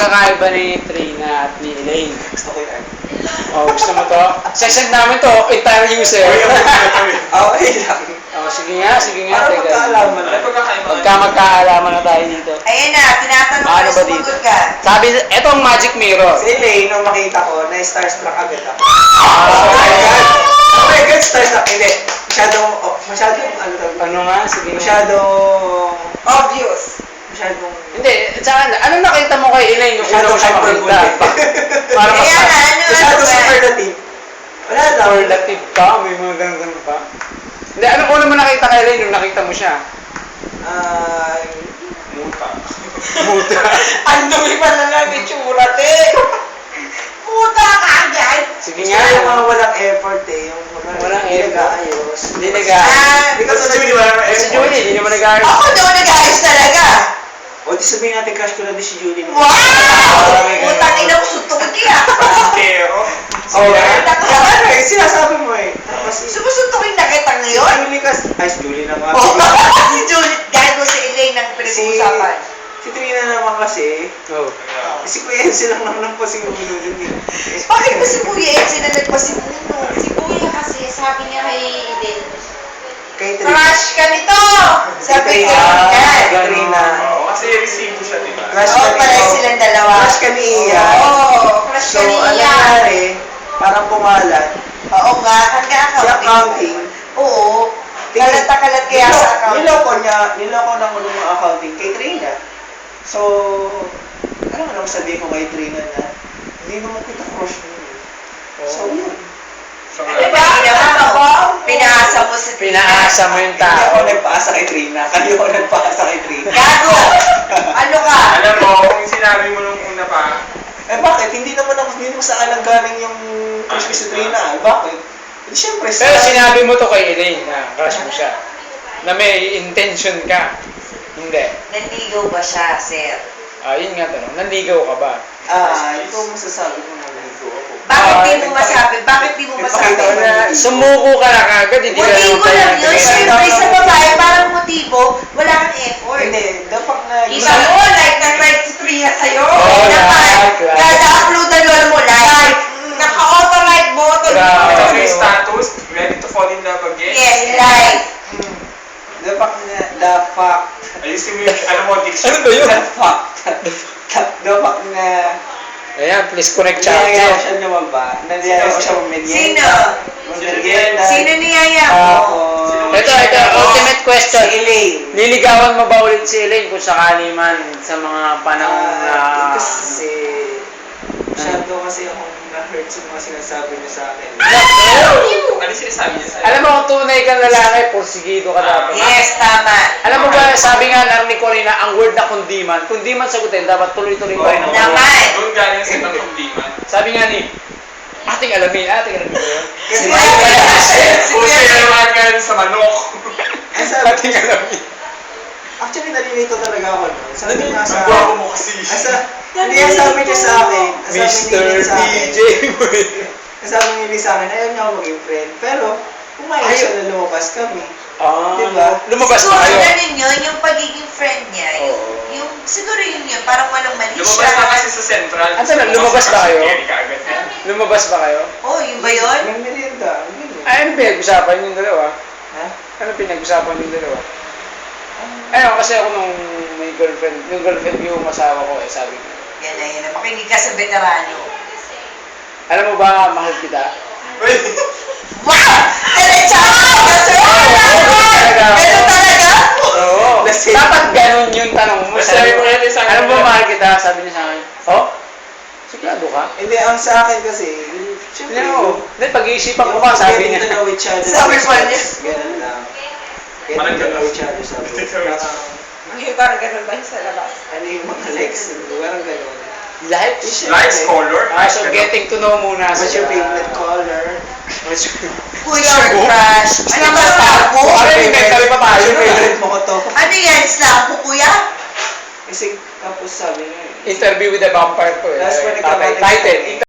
pagkakaiba ni Trina at ni Elaine. Gusto ko yan. Oh, gusto mo to? Session namin to, entire user. Okay lang. Oh, sige nga, sige nga. Para magkaalaman na. Magkaalaman na tayo dito. Ayan na, tinatanong ko Ano na ba dito? sumagot ka. Sabi, eto ang magic mirror. Si Elaine, nung makita ko, na-starstruck agad ako. Ah, Oh my God, starstruck. Hindi. Masyadong, ano tawag? ano nga, sige nga. Masyadong, Obvious. masyadong, Hindi, tsaka, anong nakita mo kay Elaine yung una mo siya makita? Para mas Ayan na, ano masyadong ba? superlative. Wala lang. superlative ka, may mga ganun pa. Hindi, anong una mo nakita kay Elaine nung nakita mo siya? Muta. Muta. Ang dumi pa na lang itsura, te. Puta ka agad. Sige Gusto nga. ko yung mga walang effort eh. Yung mga Walang hindi effort. nag-aayos. Hindi nag-aayos. Hindi ka tulad ni walang Si effort. Julie, hindi naman nag-aayos. Ako doon nag-ayos talaga. O di sabihin natin crush ko na din si Julie. Wow! Putang ina ko, suntukin kaya. Pero. Oh, Puta ka. Ano eh, sinasabi mo eh. Tapos Sumusuntukin na kita ngayon? Julie kasi, ay si Julie na nga. Oh, si Juliet, gago si Elaine ang pinag-uusapan. Si Trina naman kasi, Oh. si Kuya Enzo lang naman po si Muno dun eh. Bakit ba si Kuya Ed sinanag pa si Muno? Si Kuya kasi sabi niya kay Eden, Kay Trina. Crush ka nito! Sabi ko Ah, yan. Kay Trina. Oo, kasi resibo siya, di ba? Crush Oo, ka pala ni silang dalawa. Crush ka ni Iya. Oo, crush So, ka ano niya. nangyari, parang pumalat. Oo nga, ang Si accounting. accounting. Oo. Kalat na kalat kaya sa accounting. Niloko ng ulo ng accounting kay Trina. So, ano nga naman sabihin ko kay Trina na, hindi naman kita crush mo yun. So, yun. So, Diba? Pinaasa mo si Trina. Pinaasa mo yung Hindi ako tao. nagpaasa kay Trina. Kayo ako nagpaasa kay Trina. Gago! Ano ka? alam mo, kung sinabi mo nung una pa, Eh bakit? Hindi naman ako, hindi mo saan ang galing yung crush ko si Trina. Eh, bakit? Eh, siyempre, Pero sinabi mo to kay Elaine na crush mo siya. Na may intention ka. Hindi. Nanligaw ba siya, sir? Ah, yun nga tanong. Nanligaw ka ba? ikaw masasabi mo na naligo ako. Bakit Ah, di mo masabi? Bakit di mo masabi? Nagpakita ko na- Sumuko ka na kagad, hindi ka Motibo naman lang yun. tayo Siyempre sa babae, parang motibo, wala kang effort. Hindi, dapat na... Iba mo, like nag-like si Trina sa'yo. Oo, Dapat, like. kada uploadan mo mo, like. Naka-auto-like button. Grabe. ito yung status, ready to fall in love again. Yes, like. The fact na, the fact, Ayusin mo yung, ano mo, diction. Ano ba yun? the fact, the fact na, Ayan, please connect niyaya charger. siya naman ba? Niyaya siya Sino? mag-merienda. Sino niyaya mo? Tapos, Ito, ultimate si question. Elaine. Liligawan mo ba ulit si Elaine kung sakali man sa mga panahon na... Kasi, masyado kasi akong na-hurt sa mga sinasabi niya sa akin. Ano sinasabi niya sa'yo? Alam mo, kung tunay kang lalaki, porsigido ka dapat. Yes, tama. Alam mo ba, sabi nga narinig ko rin na ang word na kundiman sagutin, dapat tuloy-tuloy pa rin ang Naman. word. Doon galing sa ibang kumdiman. Sabi nga ni, ating alamin ba yun? Kasi, Kung sila naman galing sa manok. ang sabi, Ating alamin. actually nalilito talaga ako nun. Sabi niya sa Ang gwapo mo kasi. hindi ang sabi niya sa akin. ang sabi Mr. niya sa akin, DJ ang sabi niya sa akin, ayaw niya ako maging friend. Pero, pumayag siya na lumabas kami. Ah, Diba? lumabas Siguro na kayo. ganun yun, yung pagiging friend niya. Oo. Yung, siguro yun yun, parang walang mali Lumabas siya. na kasi sa central. Ano na, lumabas ba kayo? Kaagad yan. Lumabas ba kayo? Oh, yun ba yun? May merienda. Ganun. Ay, ano pinag-usapan yung dalawa? Ha? Ano pinag-usapan yung dalawa? Ayun, kasi ako nung may girlfriend, yung girlfriend yung asawa ko, sabi ko, Yan na, yan na. Makinig ka sa veterano. alam mo ba, mahal kita? Uy! Wow! Diretsahan! Talaga. Ganun talaga? Oo. Lasing. Dapat ganun yung tanong mo. Sabi mo yan sa akin. Alam mo, mahal kita, sabi niya sa akin, oh? Sigurado ka? Hindi, ang sa akin kasi, Hindi mo. Hindi, pag-iisipan ko pa, sabi Getting to niya. know each other. Sabi pa niya. Ganun lang. Parang Getting to know ganun. each other, sabi. Getting to know each Parang, Parang ganun ba sa labas? ano yung mga likes, parang ganun. Likes? Likes, color. Ah, so getting to know muna What's your sila. favorite color? What's your... Kuya or crush? Ano ba slampo? Ano yung mental pa tayo? What's your favorite mo ko to? Ano yan? Slampo, kuya? Kasi, tapos sabi niya, Interview with the vampire ko eh. That's when it comes out. Title.